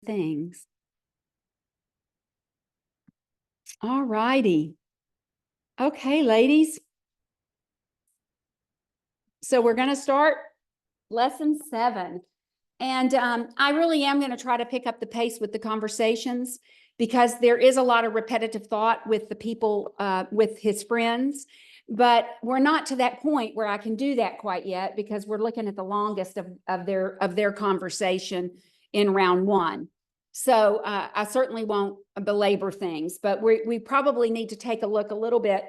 things. All righty. Okay, ladies. So we're going to start lesson 7. And I really am going to try to pick up the pace with the conversations, because there is a lot of repetitive thought with the people, with his friends. But we're not to that point where I can do that quite yet, because we're looking at the longest of their conversation in round 1. So I certainly won't belabor things, but we probably need to take a look a little bit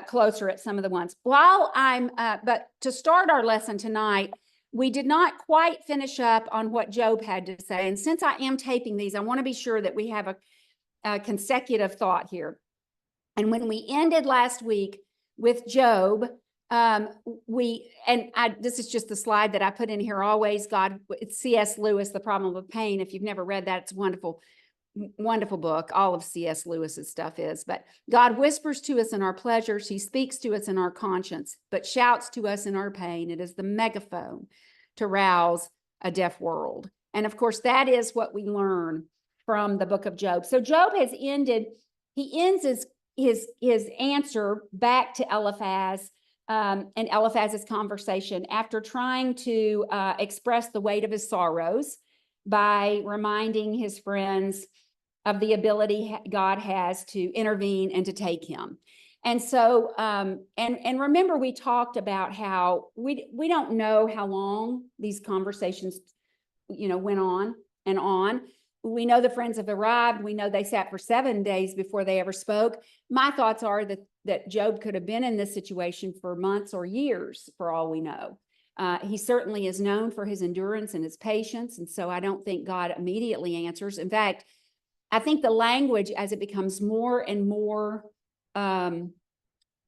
closer at some of the ones. But to start our lesson tonight, we did not quite finish up on what Job had to say. And since I am taping these, I want to be sure that we have a consecutive thought here. And when we ended last week with Job, this is just the slide that I put in here always. It's C.S. Lewis, The Problem of Pain. If you've never read that, it's a wonderful, wonderful book. All of C.S. Lewis's stuff is. But God whispers to us in our pleasures. He speaks to us in our conscience, but shouts to us in our pain. It is the megaphone to rouse a deaf world. And of course, that is what we learn from the book of Job. So Job has ended, he ends his answer back to Eliphaz and Eliphaz's conversation after trying to express the weight of his sorrows by reminding his friends of the ability God has to intervene and to take him. And so, and remember, we talked about how we don't know how long these conversations, went on and on. We know the friends have arrived. We know they sat for 7 days before they ever spoke. My thoughts are that Job could have been in this situation for months or years, for all we know. He certainly is known for his endurance and his patience. And so I don't think God immediately answers. In fact, I think the language, as it becomes more and more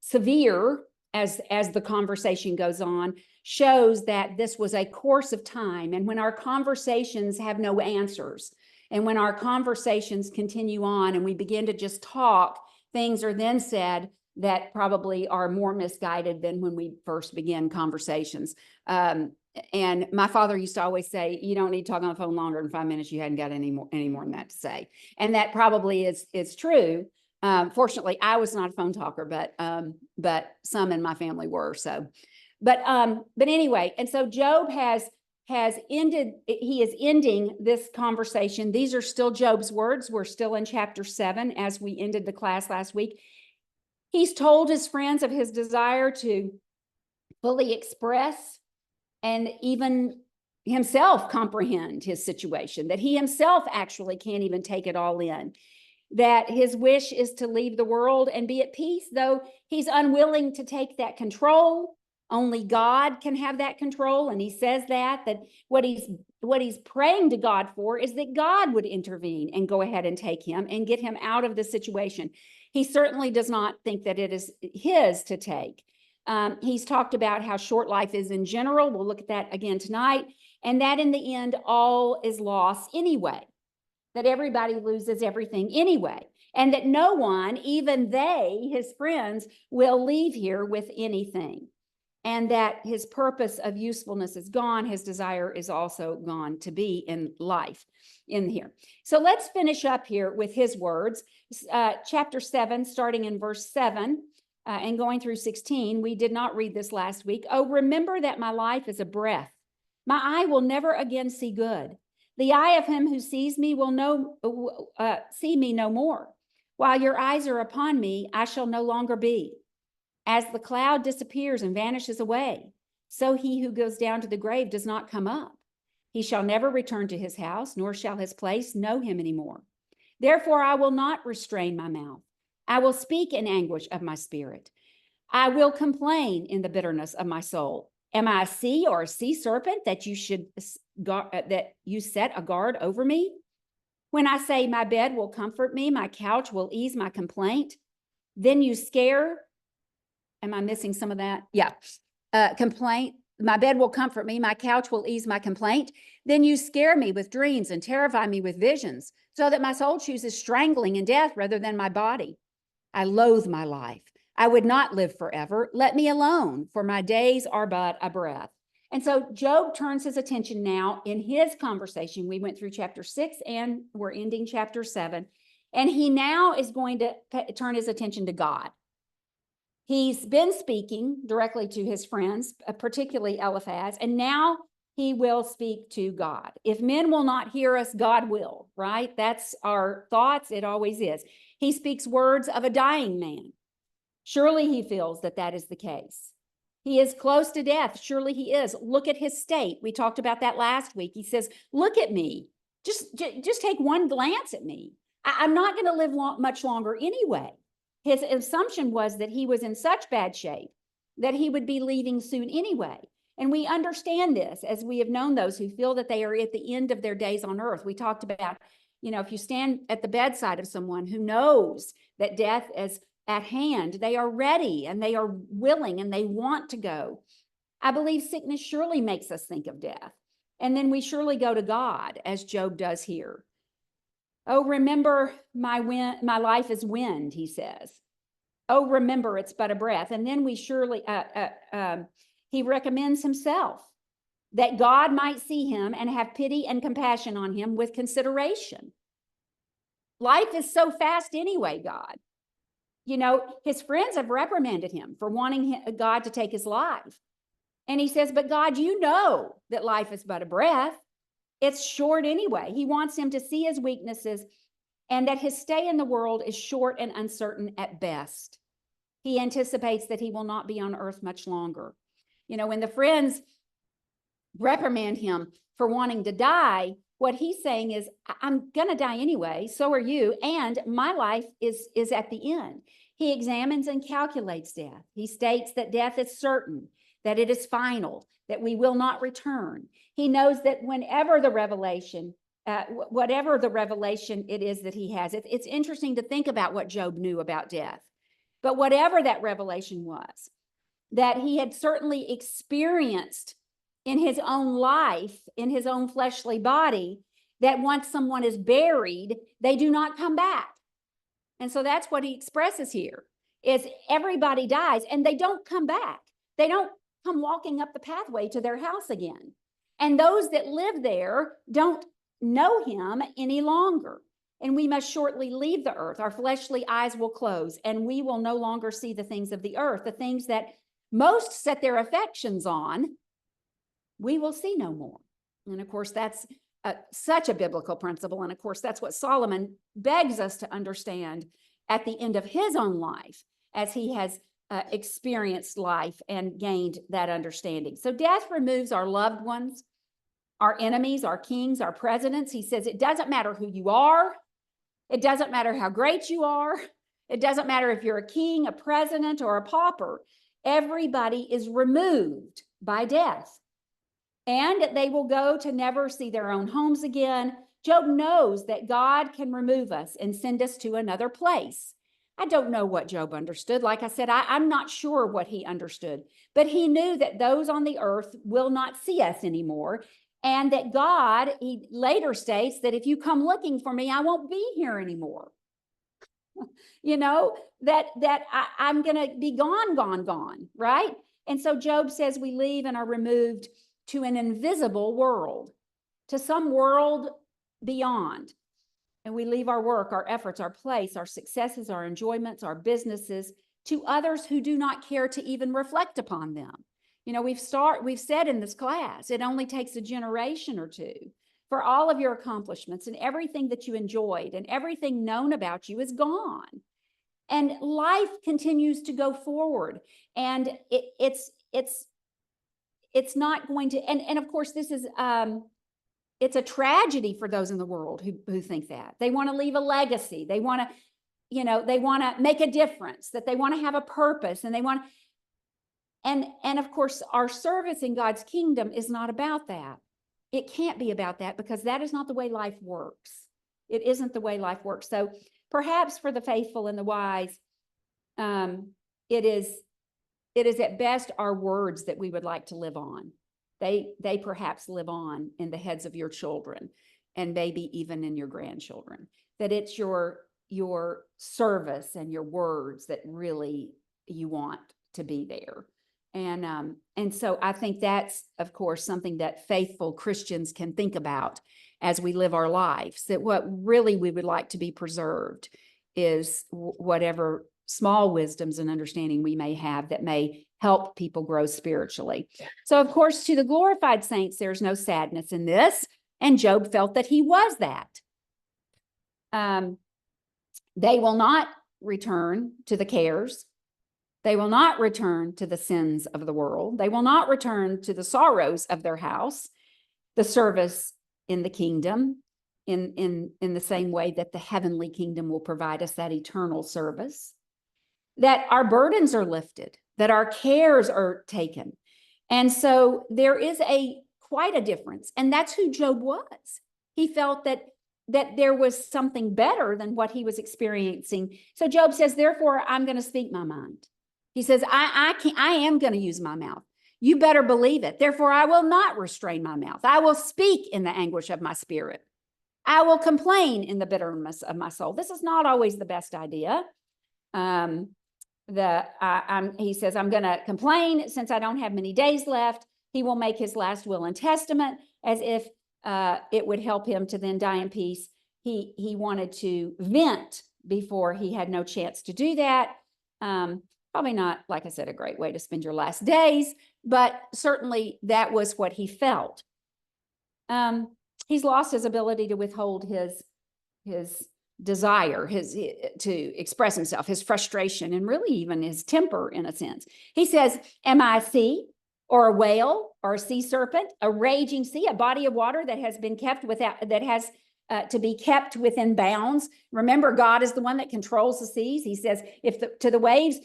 severe as the conversation goes on, shows that this was a course of time. And when our conversations have no answers, and when our conversations continue on and we begin to just talk, things are then said that probably are more misguided than when we first begin conversations. And my father used to always say, you don't need to talk on the phone longer than 5 minutes. You hadn't got any more than that to say. And that probably is true. Fortunately, I was not a phone talker, but some in my family were. So, but anyway, and so Job has ended, he is ending this conversation. These are still Job's words. We're still in chapter 7 as we ended the class last week. He's told his friends of his desire to fully express and even himself comprehend his situation, that he himself actually can't even take it all in, that his wish is to leave the world and be at peace, though he's unwilling to take that control. Only God can have that control. And he says that what he's praying to God for is that God would intervene and go ahead and take him and get him out of the situation. He certainly does not think that it is his to take. He's talked about how short life is in general. We'll look at that again tonight. And that in the end, all is lost anyway, that everybody loses everything anyway. And that no one, even they, his friends, will leave here with anything. And that his purpose of usefulness is gone. His desire is also gone to be in life in here. So let's finish up here with his words. Chapter 7, starting in verse 7 and going through 16. We did not read this last week. Oh, remember that my life is a breath. My eye will never again see good. The eye of him who sees me will see me no more. While your eyes are upon me, I shall no longer be. As the cloud disappears and vanishes away, so he who goes down to the grave does not come up. He shall never return to his house, nor shall his place know him anymore. Therefore, I will not restrain my mouth. I will speak in anguish of my spirit. I will complain in the bitterness of my soul. Am I a sea or a sea serpent that you set a guard over me? When I say my bed will comfort me, my couch will ease my complaint, then you scare. Am I missing some of that? Yeah. Complaint. My bed will comfort me. My couch will ease my complaint. Then you scare me with dreams and terrify me with visions, so that my soul chooses strangling and death rather than my body. I loathe my life. I would not live forever. Let me alone, for my days are but a breath. And so Job turns his attention now in his conversation. We went through chapter 6 and we're ending chapter 7. And he now is going to turn his attention to God. He's been speaking directly to his friends, particularly Eliphaz, and now he will speak to God. If men will not hear us, God will, right? That's our thoughts. It always is. He speaks words of a dying man. Surely he feels that that is the case. He is close to death. Surely he is. Look at his state. We talked about that last week. He says, look at me. Just take one glance at me. I'm not going to live much longer anyway. His assumption was that he was in such bad shape that he would be leaving soon anyway. And we understand this as we have known those who feel that they are at the end of their days on earth. We talked about, if you stand at the bedside of someone who knows that death is at hand, they are ready and they are willing and they want to go. I believe sickness surely makes us think of death. And then we surely go to God, as Job does here. Oh, remember my life is wind, he says. Oh, remember it's but a breath. And then we surely, he recommends himself that God might see him and have pity and compassion on him with consideration. Life is so fast anyway, God. His friends have reprimanded him for wanting God to take his life. And he says, but God, you know that life is but a breath. It's short anyway. He wants him to see his weaknesses and that his stay in the world is short and uncertain at best. He anticipates that he will not be on earth much longer. When the friends reprimand him for wanting to die, what he's saying is, I'm going to die anyway, so are you, and my life is at the end. He examines and calculates death. He states that death is certain, that it is final, that we will not return. He knows that whatever the revelation it is that he has, it's interesting to think about what Job knew about death. But whatever that revelation was, that he had certainly experienced in his own life, in his own fleshly body, that once someone is buried, they do not come back. And so that's what he expresses here, is everybody dies and they don't come back. They don't come walking up the pathway to their house again. And those that live there don't know him any longer. And we must shortly leave the earth. Our fleshly eyes will close and we will no longer see the things of the earth, the things that most set their affections on, we will see no more. And of course, that's such a biblical principle. And of course, that's what Solomon begs us to understand at the end of his own life, as he has experienced life and gained that understanding. So death removes our loved ones, our enemies, our kings, our presidents. He says it doesn't matter who you are. It doesn't matter how great you are. It doesn't matter if you're a king, a president, or a pauper. Everybody is removed by death. And they will go to never see their own homes again. Job knows that God can remove us and send us to another place. I don't know what Job understood. Like I said, I'm not sure what he understood, but he knew that those on the earth will not see us anymore. And that God, he later states that if you come looking for me, I won't be here anymore. I'm going to be gone, right? And so Job says we leave and are removed to an invisible world, to some world beyond. And we leave our work, our efforts, our place, our successes, our enjoyments, our businesses to others who do not care to even reflect upon them. We've said in this class, it only takes a generation or two for all of your accomplishments and everything that you enjoyed and everything known about you is gone. And life continues to go forward. And it's not going to, and of course, this is, it's a tragedy for those in the world who think that. They want to leave a legacy. They want to, make a difference, that they want to have a purpose, and they want to, and of course, our service in God's kingdom is not about that. It can't be about that because that is not the way life works. It isn't the way life works. So perhaps for the faithful and the wise, it is at best our words that we would like to live on. They perhaps live on in the heads of your children and maybe even in your grandchildren. That it's your service and your words that really you want to be there. And so I think that's, of course, something that faithful Christians can think about as we live our lives, that what really we would like to be preserved is whatever small wisdoms and understanding we may have that may help people grow spiritually. So, of course, to the glorified saints, there's no sadness in this. And Job felt that he was that. They will not return to the cares. They will not return to the sins of the world. They will not return to the sorrows of their house, the service in the kingdom, in the same way that the heavenly kingdom will provide us that eternal service, that our burdens are lifted, that our cares are taken. And so there is quite a difference. And that's who Job was. He felt that there was something better than what he was experiencing. So Job says, therefore, I'm going to speak my mind. He says, I am going to use my mouth. You better believe it. Therefore, I will not restrain my mouth. I will speak in the anguish of my spirit. I will complain in the bitterness of my soul. This is not always the best idea. He says, I'm going to complain since I don't have many days left. He will make his last will and testament as if it would help him to then die in peace. He wanted to vent before he had no chance to do that. Probably not, like I said, a great way to spend your last days, but certainly that was what he felt. He's lost his ability to withhold his desire, to express himself, his frustration, and really even his temper in a sense. He says, am I a sea or a whale or a sea serpent, a raging sea, a body of water that has been kept to be kept within bounds? Remember, God is the one that controls the seas. He says, to the waves,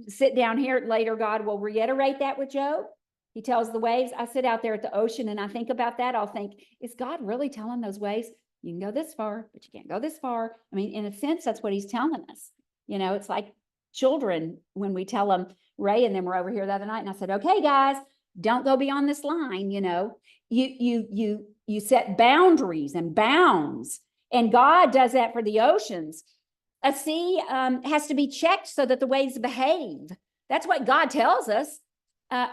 sit down here. Later, God will reiterate that with Job. He tells the waves, I sit out there at the ocean and I think about that. I'll think, is God really telling those waves, you can go this far, but you can't go this far? I mean, in a sense, that's what he's telling us. You know, it's like children when we tell them, Ray and them were over here the other night, and I said, okay, guys, don't go beyond this line. You know, you set boundaries and bounds, and God does that for the oceans. A sea has to be checked so that the waves behave. That's what God tells us.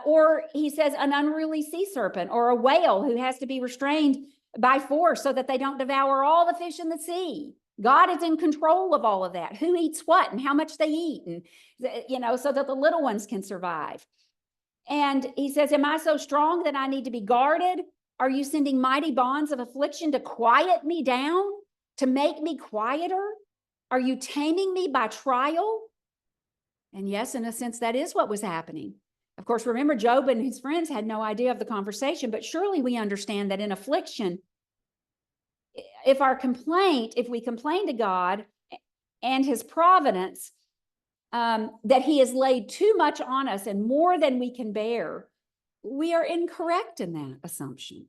Or he says an unruly sea serpent or a whale who has to be restrained by force so that they don't devour all the fish in the sea. God is in control of all of that. Who eats what and how much they eat, and so that the little ones can survive. And he says, am I so strong that I need to be guarded? Are you sending mighty bonds of affliction to quiet me down, to make me quieter? Are you taming me by trial? And yes, in a sense, that is what was happening. Of course, remember, Job and his friends had no idea of the conversation, but surely we understand that in affliction, if we complain to God and his providence, that he has laid too much on us and more than we can bear, we are incorrect in that assumption.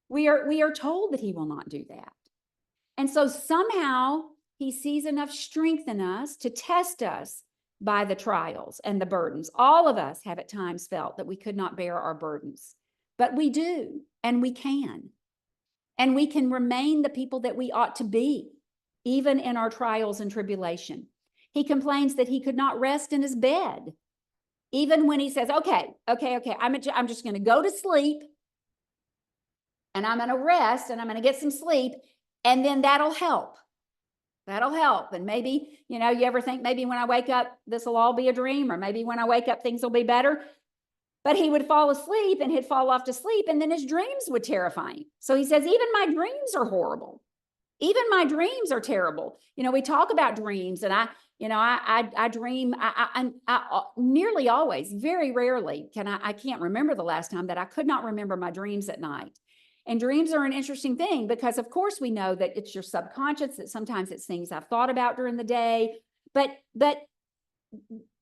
We are told that he will not do that. And so somehow he sees enough strength in us to test us by the trials and the burdens. All of us have at times felt that we could not bear our burdens, but we do, and we can. And we can remain the people that we ought to be, even in our trials and tribulation. He complains that he could not rest in his bed, even when he says, okay, I'm just going to go to sleep, and I'm going to rest, and I'm going to get some sleep, and then that'll help. That'll help. And maybe, you ever think maybe when I wake up, this will all be a dream, or maybe when I wake up, things will be better. But he would fall asleep and he'd fall off to sleep, and then his dreams would terrify him. So he says, even my dreams are horrible. Even my dreams are terrible. We talk about dreams, and I dream. I nearly always, very rarely I can't remember the last time that I could not remember my dreams at night. And dreams are an interesting thing because, of course, we know that it's your subconscious, that sometimes it's things I've thought about during the day, but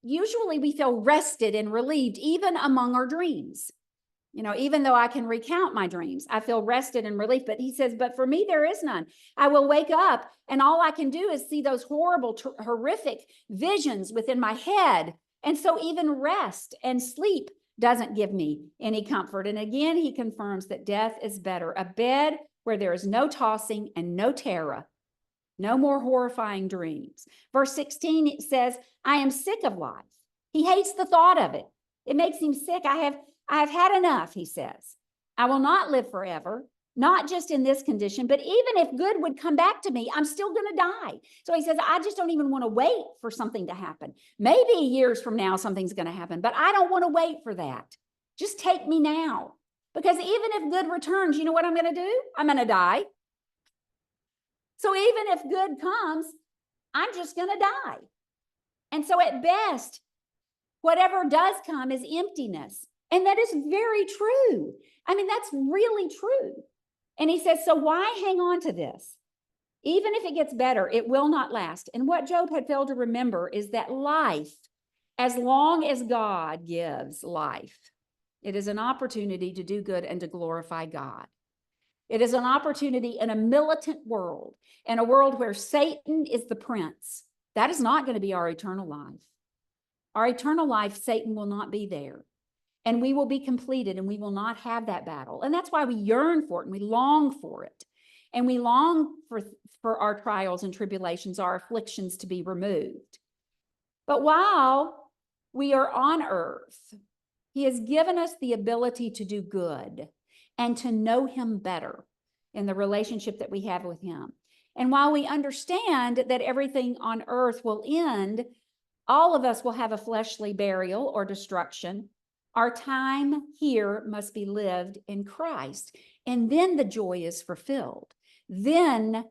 usually we feel rested and relieved even among our dreams. Even though I can recount my dreams, I feel rested and relieved. But he says, but for me, there is none. I will wake up and all I can do is see those horrible, horrific visions within my head. And so even rest and sleep doesn't give me any comfort. And again, he confirms that death is better, a bed where there is no tossing and no terror, no more horrifying dreams. Verse 16 says, I am sick of life. He hates the thought of it. It makes him sick. I have had enough, he says. I will not live forever, not just in this condition, but even if good would come back to me, I'm still going to die. So he says, I just don't even want to wait for something to happen. Maybe years from now, something's going to happen, but I don't want to wait for that. Just take me now. Because even if good returns, you know what I'm going to do? I'm going to die. So even if good comes, I'm just going to die. And so at best, whatever does come is emptiness. And that is very true. I mean, that's really true. And he says, so why hang on to this? Even if it gets better, it will not last. And what Job had failed to remember is that life, as long as God gives life, it is an opportunity to do good and to glorify God. It is an opportunity in a militant world, in a world where Satan is the prince. That is not going to be our eternal life. Our eternal life, Satan will not be there. And we will be completed and we will not have that battle. And that's why we yearn for it and we long for it. And we long for our trials and tribulations, our afflictions to be removed. But while we are on earth, he has given us the ability to do good and to know him better in the relationship that we have with him. And while we understand that everything on earth will end, all of us will have a fleshly burial or destruction. Our time here must be lived in Christ. And then the joy is fulfilled. Then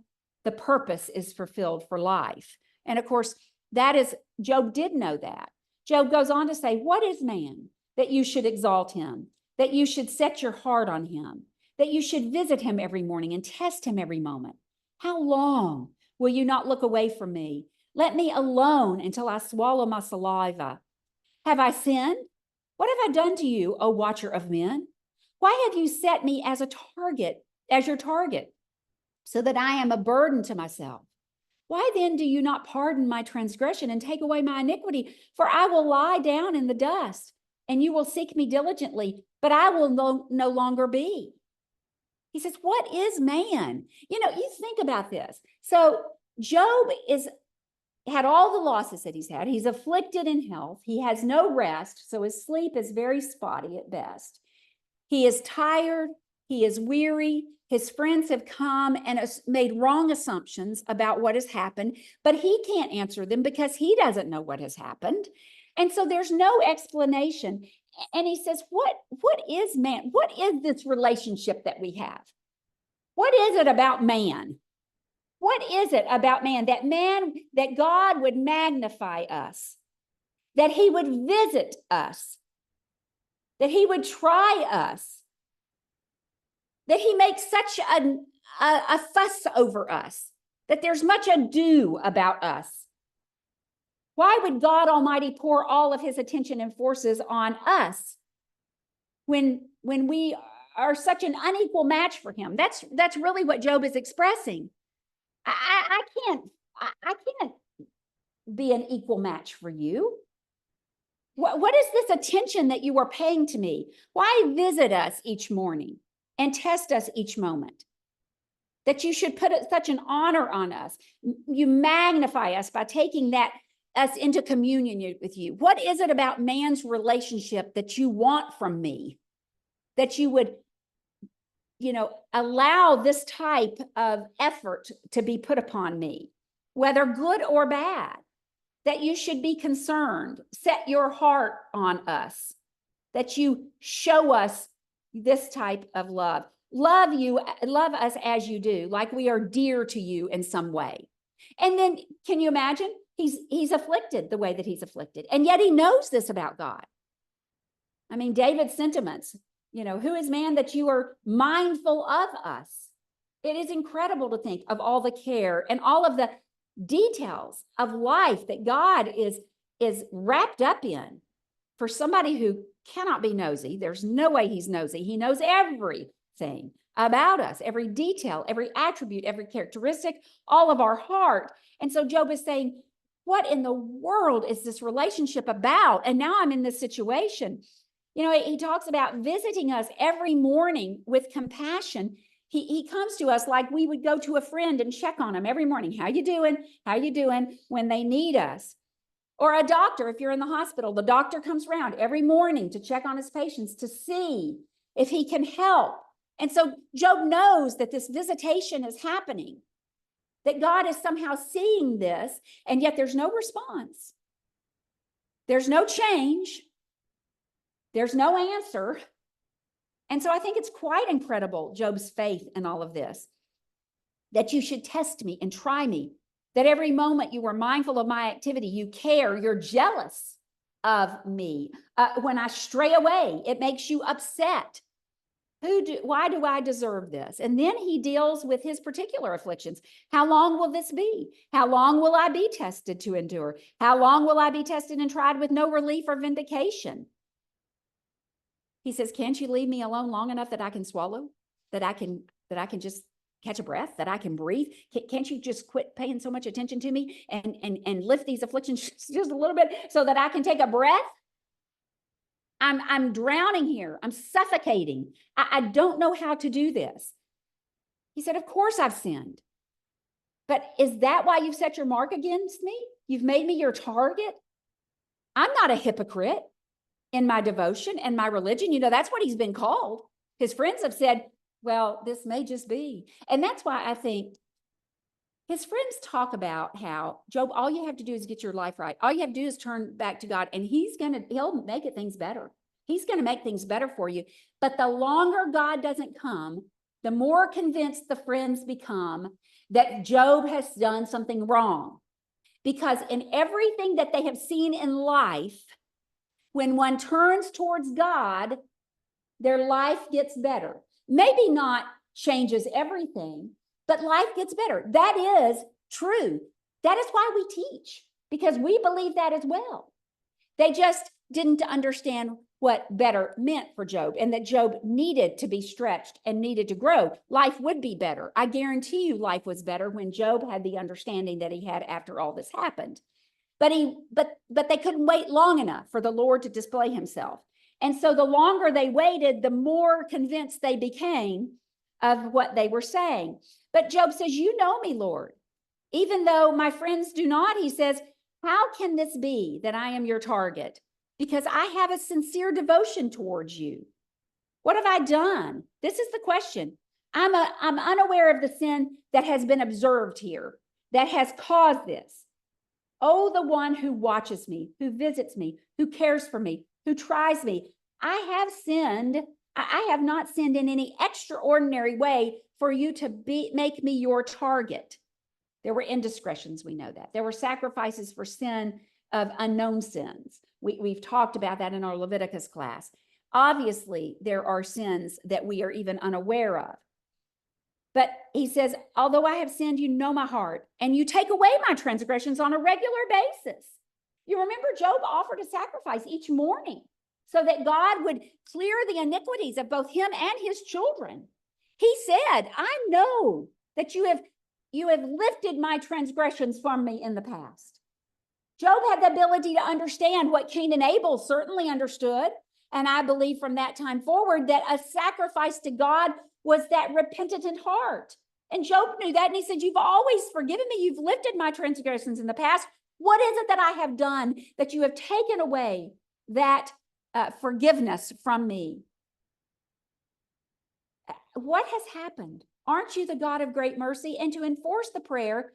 the purpose is fulfilled for life. And of course, Job did know that. Job goes on to say, what is man that you should exalt him, that you should set your heart on him, that you should visit him every morning and test him every moment? How long will you not look away from me? Let me alone until I swallow my saliva. Have I sinned? What have I done to you, O watcher of men? Why have you set me as your target, so that I am a burden to myself? Why then do you not pardon my transgression and take away my iniquity? For I will lie down in the dust, and you will seek me diligently, but I will no longer be. He says, what is man? You think about this. So Job had all the losses that he's had. He's afflicted in health. He has no rest, so his sleep is very spotty at best. He is tired. He is weary. His friends have come and made wrong assumptions about what has happened, but he can't answer them because he doesn't know what has happened. And so there's no explanation. And he says, what is man? What is this relationship that we have? What is it about man? What is it about man, that God would magnify us, that he would visit us, that he would try us, that he makes such a fuss over us, that there's much ado about us? Why would God Almighty pour all of his attention and forces on us when we are such an unequal match for him? That's really what Job is expressing. I can't be an equal match for you. What is this attention that you are paying to me? Why visit us each morning and test us each moment? That you should put such an honor on us. You magnify us by taking us into communion with you. What is it about man's relationship that you want from me? That you would allow this type of effort to be put upon me, whether good or bad, that you should be concerned, set your heart on us, that you show us this type of love. Love us as you do, like we are dear to you in some way. And then can you imagine? He's afflicted the way that he's afflicted, and yet he knows this about God. I mean, David's sentiments, who is man that you are mindful of us? It is incredible to think of all the care and all of the details of life that God is wrapped up in. For somebody who cannot be nosy, there's no way he's nosy. He knows everything about us, every detail, every attribute, every characteristic, all of our heart. And so Job is saying, what in the world is this relationship about? And now I'm in this situation. He talks about visiting us every morning with compassion. He comes to us like we would go to a friend and check on him every morning. How you doing? How you doing? When they need us. Or a doctor, if you're in the hospital, the doctor comes around every morning to check on his patients to see if he can help. And so Job knows that this visitation is happening, that God is somehow seeing this, and yet there's no response. There's no change. There's no answer. And so I think it's quite incredible, Job's faith in all of this, that you should test me and try me, that every moment you were mindful of my activity, you care, you're jealous of me. When I stray away, it makes you upset. Why do I deserve this? And then he deals with his particular afflictions. How long will this be? How long will I be tested to endure? How long will I be tested and tried with no relief or vindication? He says, can't you leave me alone long enough that I can swallow, that I can just catch a breath, that I can breathe? Can't you just quit paying so much attention to me and lift these afflictions just a little bit so that I can take a breath? I'm drowning here. I'm suffocating. I don't know how to do this. He said, of course I've sinned. But is that why you've set your mark against me? You've made me your target? I'm not a hypocrite in my devotion and my religion. You know, that's what he's been called. His friends have said, well, this may just be. And that's why I think his friends talk about how, Job, all you have to do is get your life right. All you have to do is turn back to God, and he'll make things better. He's going to make things better for you. But the longer God doesn't come, the more convinced the friends become that Job has done something wrong. Because in everything that they have seen in life, when one turns towards God, their life gets better. Maybe not changes everything, but life gets better. That is true. That is why we teach, because we believe that as well. They just didn't understand what better meant for Job, and that Job needed to be stretched and needed to grow. Life would be better. I guarantee you life was better when Job had the understanding that he had after all this happened. But they couldn't wait long enough for the Lord to display himself. And so the longer they waited, the more convinced they became of what they were saying. But Job says, you know me, Lord. Even though my friends do not, he says, how can this be that I am your target? Because I have a sincere devotion towards you. What have I done? This is the question. I'm unaware of the sin that has been observed here, that has caused this. Oh, the one who watches me, who visits me, who cares for me, who tries me. I have sinned. I have not sinned in any extraordinary way for you to make me your target. There were indiscretions, we know that. There were sacrifices for sin of unknown sins. We've talked about that in our Leviticus class. Obviously, there are sins that we are even unaware of. But he says, although I have sinned, you know my heart, and you take away my transgressions on a regular basis. You remember Job offered a sacrifice each morning so that God would clear the iniquities of both him and his children. He said, I know that you have lifted my transgressions from me in the past. Job had the ability to understand what Cain and Abel certainly understood. And I believe from that time forward that a sacrifice to God was that repentant heart. And Job knew that. And he said, you've always forgiven me. You've lifted my transgressions in the past. What is it that I have done that you have taken away that forgiveness from me? What has happened? Aren't you the God of great mercy? And to enforce the prayer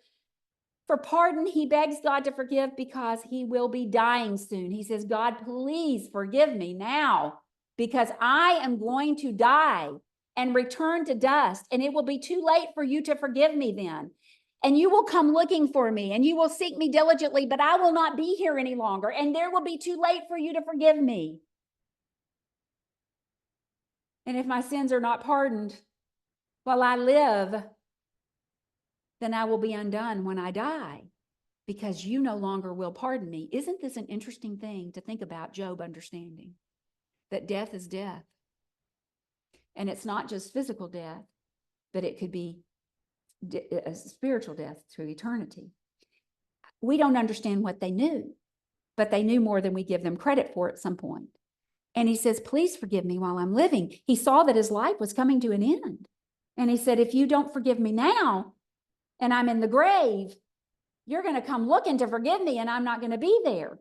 for pardon, he begs God to forgive because he will be dying soon. He says, God, please forgive me now because I am going to die and return to dust. And it will be too late for you to forgive me then. And you will come looking for me and you will seek me diligently, but I will not be here any longer. And there will be too late for you to forgive me. And if my sins are not pardoned while I live, then I will be undone when I die because you no longer will pardon me. Isn't this an interesting thing to think about Job understanding? That death is death. And it's not just physical death, but it could be a spiritual death to eternity. We don't understand what they knew, but they knew more than we give them credit for at some point. And he says, please forgive me while I'm living. He saw that his life was coming to an end. And he said, if you don't forgive me now, and I'm in the grave, You're going to come looking to forgive me, and I'm not going to be there.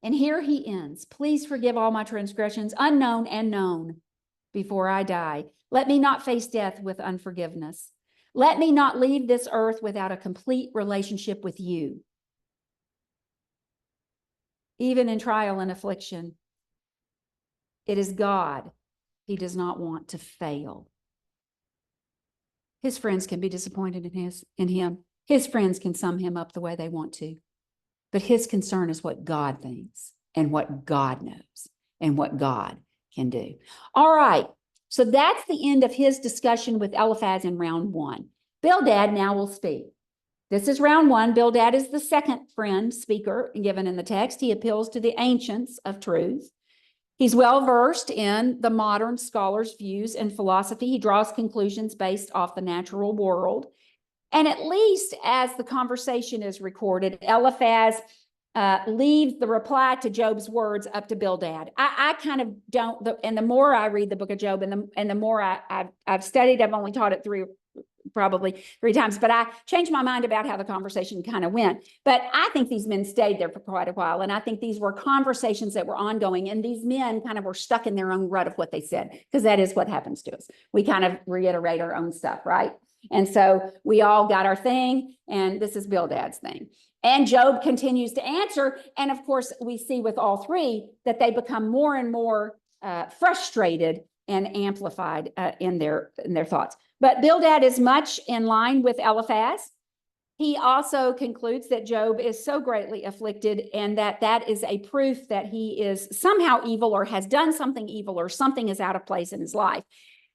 And here he ends. Please forgive all my transgressions, unknown and known, before I die. Let me not face death with unforgiveness. Let me not leave this earth without a complete relationship with you. Even in trial and affliction, it is God he does not want to fail. His friends can be disappointed in him. His friends can sum him up the way they want to. But his concern is what God thinks and what God knows and what God can do. All right. So that's the end of his discussion with Eliphaz in round 1. Bildad now will speak. This is round 1. Bildad is the second friend speaker given in the text. He appeals to the ancients of truth. He's well versed in the modern scholars' views and philosophy. He draws conclusions based off the natural world. And at least as the conversation is recorded, Eliphaz leaves the reply to Job's words up to Bildad. I kind of don't, and the more I read the book of Job and the more I've studied, I've only taught it probably three times, but I changed my mind about how the conversation kind of went. But I think these men stayed there for quite a while. And I think these were conversations that were ongoing. And these men kind of were stuck in their own rut of what they said, because that is what happens to us. We kind of reiterate our own stuff, right? And so we all got our thing, and this is Bildad's thing. And Job continues to answer. And of course, we see with all three that they become more and more frustrated and amplified in their thoughts. But Bildad is much in line with Eliphaz. He also concludes that Job is so greatly afflicted, and that is a proof that he is somehow evil or has done something evil or something is out of place in his life.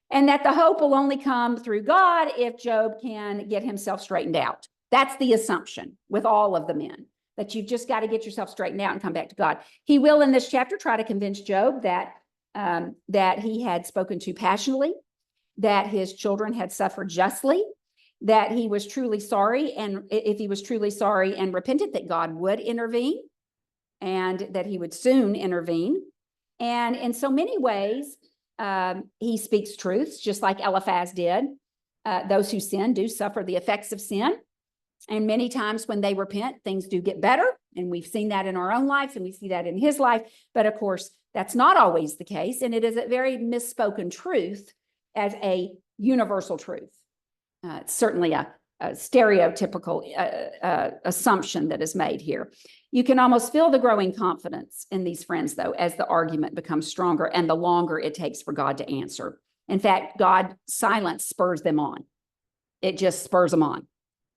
And that the hope will only come through God if Job can get himself straightened out. That's the assumption with all of the men, that you've just got to get yourself straightened out and come back to God. He will in this chapter try to convince Job that he had spoken too passionately, that his children had suffered justly, that he was truly sorry, and if he was truly sorry and repentant, that God would intervene and that he would soon intervene. And in so many ways, he speaks truths, just like Eliphaz did. Those who sin do suffer the effects of sin. And many times when they repent, things do get better. And we've seen that in our own lives, and we see that in his life. But of course, that's not always the case. And it is a very misspoken truth as a universal truth. It's certainly a stereotypical assumption that is made here. You can almost feel the growing confidence in these friends, though, as the argument becomes stronger and the longer it takes for God to answer. In fact, God's silence spurs them on. It just spurs them on.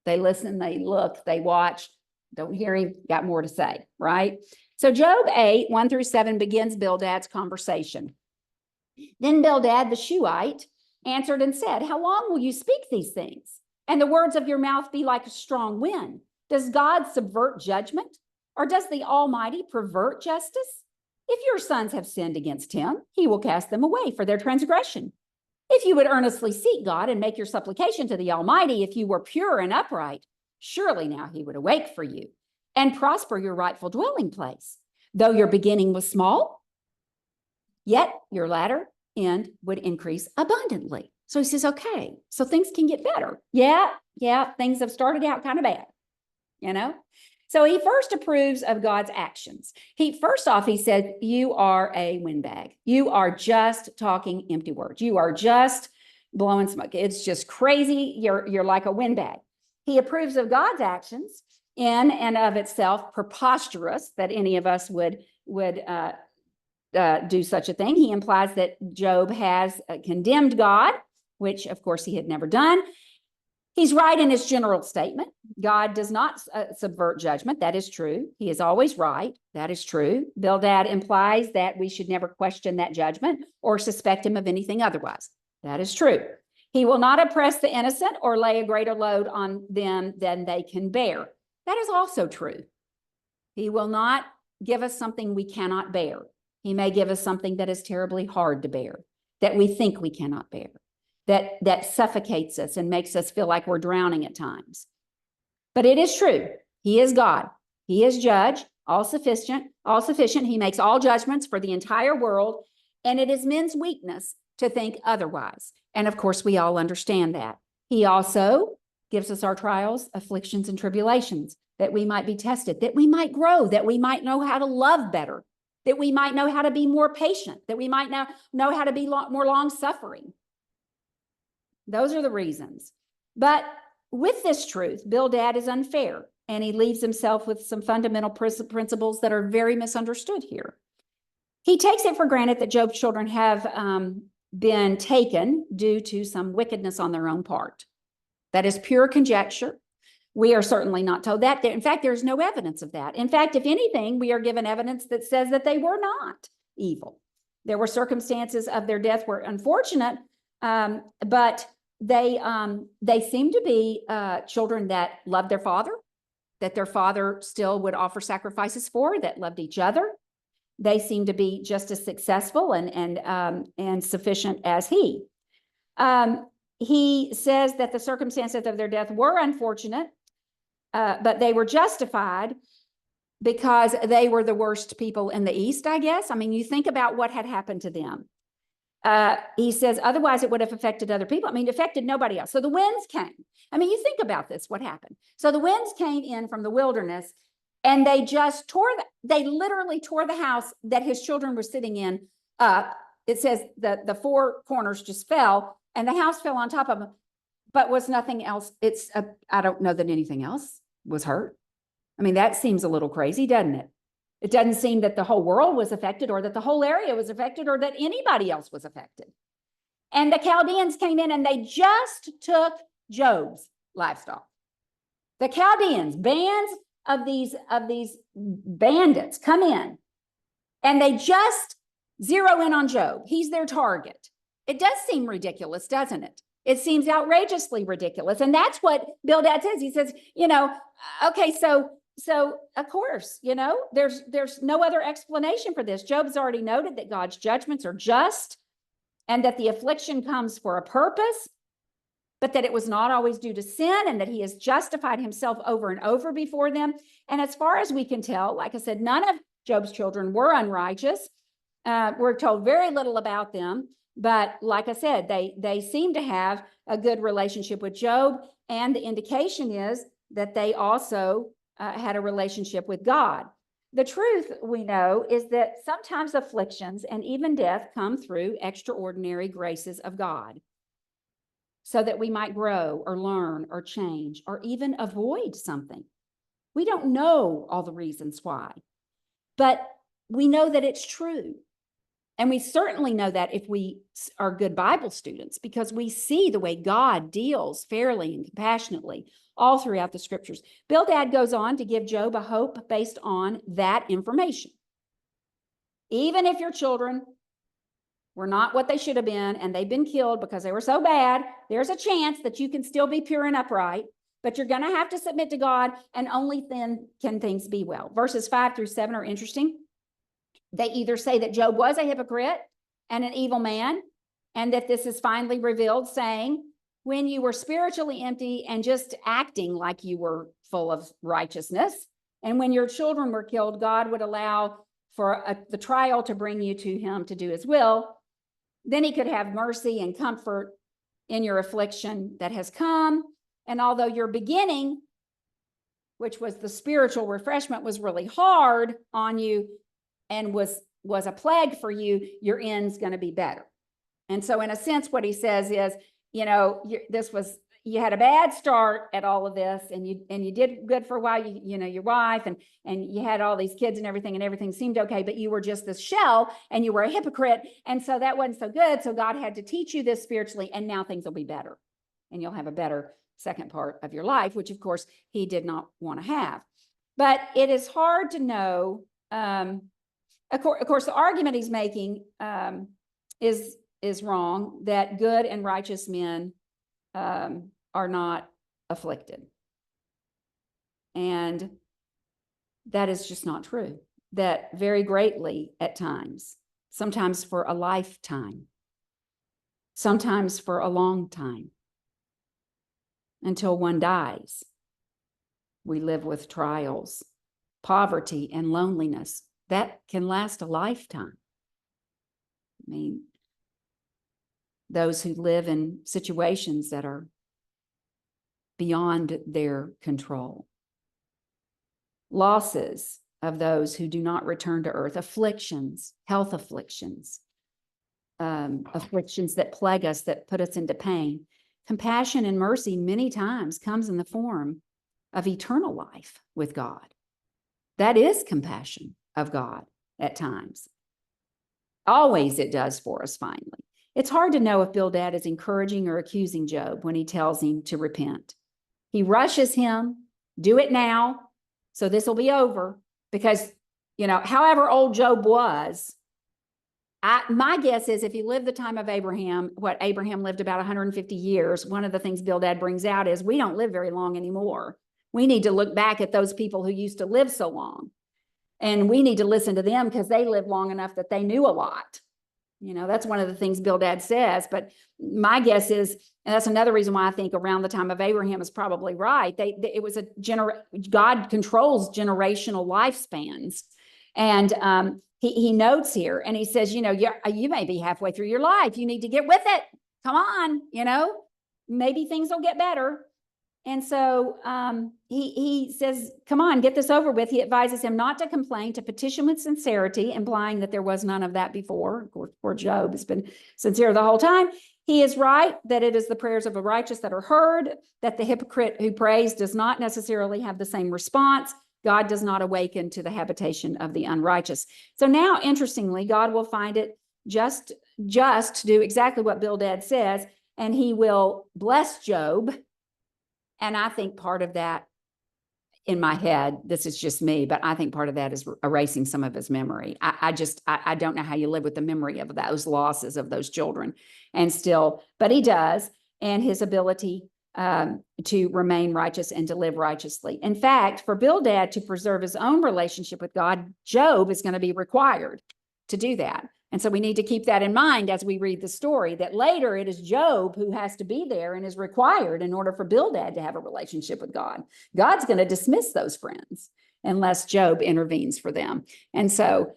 They listen, they look, they watch, don't hear him, got more to say, right? So Job 8, 1-7 begins Bildad's conversation. Then Bildad the Shuhite answered and said, "How long will you speak these things? And the words of your mouth be like a strong wind? Does God subvert judgment? Or does the Almighty pervert justice? If your sons have sinned against him, he will cast them away for their transgression. If you would earnestly seek God and make your supplication to the Almighty, if you were pure and upright, surely now he would awake for you and prosper your rightful dwelling place. Though your beginning was small, yet your latter end would increase abundantly." So he says, okay, so things can get better. Yeah, things have started out kind of bad, you know? So he first approves of God's actions. First off, he said, you are a windbag. You are just talking empty words. You are just blowing smoke. It's just crazy. You're like a windbag. He approves of God's actions, in and of itself preposterous that any of us would do such a thing. He implies that Job has condemned God, which of course he had never done. He's right in his general statement. God does not subvert judgment. That is true. He is always right. That is true. Bildad implies that we should never question that judgment or suspect him of anything otherwise. That is true. He will not oppress the innocent or lay a greater load on them than they can bear. That is also true. He will not give us something we cannot bear. He may give us something that is terribly hard to bear, that we think we cannot bear, that suffocates us and makes us feel like we're drowning at times. But it is true. He is God. He is judge, all sufficient. He makes all judgments for the entire world. And it is men's weakness to think otherwise. And of course, we all understand that. He also gives us our trials, afflictions, and tribulations, that we might be tested, that we might grow, that we might know how to love better, that we might know how to be more patient, that we might know how to be more long-suffering. Those are the reasons. But with this truth, Bildad is unfair, and he leaves himself with some fundamental principles that are very misunderstood here. He takes it for granted that Job's children have been taken due to some wickedness on their own part. That is pure conjecture. We are certainly not told that. In fact, there's no evidence of that. In fact, if anything, we are given evidence that says that they were not evil. There were circumstances of their death were unfortunate, but they seem to be children that loved their father, that their father still would offer sacrifices for, that loved each other. They seem to be just as successful and sufficient as he. He says that the circumstances of their death were unfortunate, but they were justified because they were the worst people in the East, I guess. I mean, you think about what had happened to them. He says, otherwise it would have affected other people. I mean, it affected nobody else. So the winds came. I mean, you think about this, what happened. So the winds came in from the wilderness, and they just they literally tore the house that his children were sitting in up. It says that the four corners just fell, and the house fell on top of them, but was nothing else. I don't know that anything else was hurt. I mean, that seems a little crazy, doesn't it? It doesn't seem that the whole world was affected, or that the whole area was affected, or that anybody else was affected. And the Chaldeans came in and they just took Job's livestock. The Chaldeans, bands of these bandits come in, and they just zero in on Job. He's their target. It does seem ridiculous, doesn't it? It seems outrageously ridiculous. And that's what Bildad says. He says, okay, so of course, there's no other explanation for this. Job's already noted that God's judgments are just, and that the affliction comes for a purpose, but that it was not always due to sin, and that he has justified himself over and over before them. And as far as we can tell, like I said, none of Job's children were unrighteous. We're told very little about them, but like I said, they seem to have a good relationship with Job, and the indication is that they also had a relationship with God. The truth, we know, is that sometimes afflictions and even death come through extraordinary graces of God, so that we might grow or learn or change or even avoid something. We don't know all the reasons why, but we know that it's true. And we certainly know that if we are good Bible students, because we see the way God deals fairly and compassionately all throughout the scriptures. Bildad goes on to give Job a hope based on that information. Even if your children were not what they should have been, and they've been killed because they were so bad, there's a chance that you can still be pure and upright, but you're going to have to submit to God, and only then can things be well. Verses 5-7 are interesting. They either say that Job was a hypocrite and an evil man, and that this is finally revealed, saying, when you were spiritually empty and just acting like you were full of righteousness, and when your children were killed, God would allow for the trial to bring you to him to do his will. Then he could have mercy and comfort in your affliction that has come. And although your beginning, which was the spiritual refreshment, was really hard on you and was a plague for you, your end's going to be better. And so in a sense, what he says is, you had a bad start at all of this, and you did good for a while, your wife, and you had all these kids and everything seemed okay, but you were just this shell, and you were a hypocrite. And so that wasn't so good. So God had to teach you this spiritually, and now things will be better, and you'll have a better second part of your life, which of course he did not want to have. But it is hard to know. Of course, the argument he's making is wrong, that good and righteous men are not afflicted. And that is just not true. That very greatly at times, sometimes for a lifetime, sometimes for a long time, until one dies. We live with trials, poverty, and loneliness that can last a lifetime. I mean, those who live in situations that are beyond their control. Losses of those who do not return to earth, afflictions, health afflictions, afflictions that plague us, that put us into pain. Compassion and mercy many times comes in the form of eternal life with God. That is compassion of God at times. Always it does for us finally. It's hard to know if Bildad is encouraging or accusing Job when he tells him to repent. He rushes him, do it now, so this will be over. Because, however old Job was, my guess is if you live the time of Abraham, what Abraham lived about 150 years, one of the things Bildad brings out is we don't live very long anymore. We need to look back at those people who used to live so long. And we need to listen to them because they lived long enough that they knew a lot. That's one of the things Bildad says. But my guess is, and that's another reason why I think around the time of Abraham is probably right. It was God controls generational lifespans. And he notes here, and he says, you may be halfway through your life. You need to get with it. Come on, maybe things will get better. And so he says, come on, get this over with. He advises him not to complain, to petition with sincerity, implying that there was none of that before. Of course, poor Job has been sincere the whole time. He is right that it is the prayers of the righteous that are heard, that the hypocrite who prays does not necessarily have the same response. God does not awaken to the habitation of the unrighteous. So now, interestingly, God will find it just to do exactly what Bildad says, and he will bless Job. And I think part of that, in my head, this is just me, but I think part of that is erasing some of his memory. I don't know how you live with the memory of those losses of those children, but he does, and his ability to remain righteous and to live righteously. In fact, for Bildad to preserve his own relationship with God, Job is going to be required to do that. And so we need to keep that in mind as we read the story, that later it is Job who has to be there and is required in order for Bildad to have a relationship with God. God's going to dismiss those friends unless Job intervenes for them. And so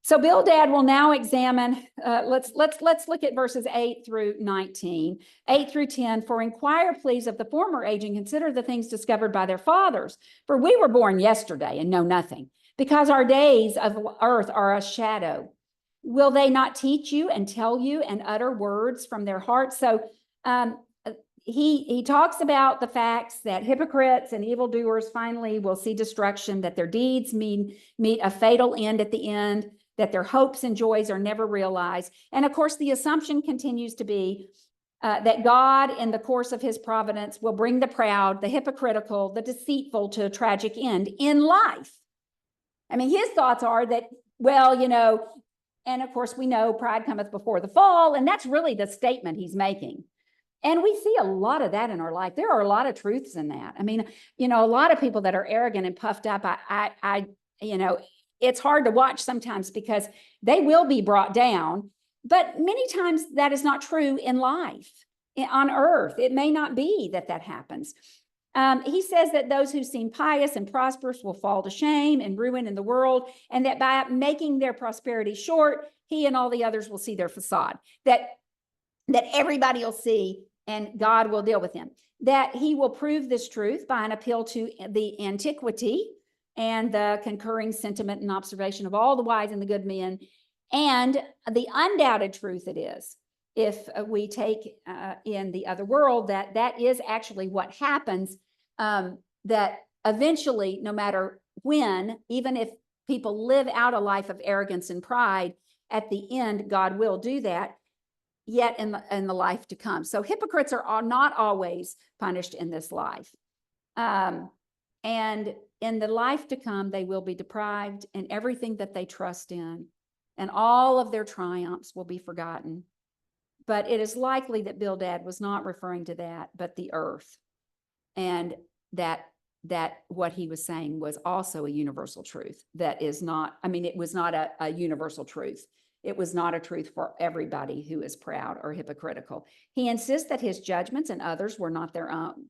Bildad will now examine, let's look at verses 8 through 19, 8 through 10. For inquire, please, of the former age and consider the things discovered by their fathers. For we were born yesterday and know nothing, because our days of earth are a shadow. Will they not teach you and tell you and utter words from their hearts? So he talks about the facts that hypocrites and evildoers finally will see destruction, that their deeds meet a fatal end at the end, that their hopes and joys are never realized. And of course, the assumption continues to be that God, in the course of his providence, will bring the proud, the hypocritical, the deceitful to a tragic end in life. I mean, his thoughts are that, and of course, we know pride cometh before the fall, and that's really the statement he's making. And we see a lot of that in our life. There are a lot of truths in that. I mean, a lot of people that are arrogant and puffed up, it's hard to watch sometimes because they will be brought down. But many times that is not true in life, on earth. It may not be that happens. He says that those who seem pious and prosperous will fall to shame and ruin in the world, and that by making their prosperity short, he and all the others will see their facade, that everybody will see and God will deal with him. That he will prove this truth by an appeal to the antiquity and the concurring sentiment and observation of all the wise and the good men, and the undoubted truth it is, if we take in the other world, that is actually what happens, that eventually, no matter when, even if people live out a life of arrogance and pride, at the end, God will do that, yet in the life to come. So hypocrites are not always punished in this life. And in the life to come, they will be deprived, and everything that they trust in, and all of their triumphs will be forgotten. But it is likely that Bildad was not referring to that, but the earth. And that what he was saying was also a universal truth. That is not, it was not a universal truth. It was not a truth for everybody who is proud or hypocritical. He insists that his judgments and others were not their own,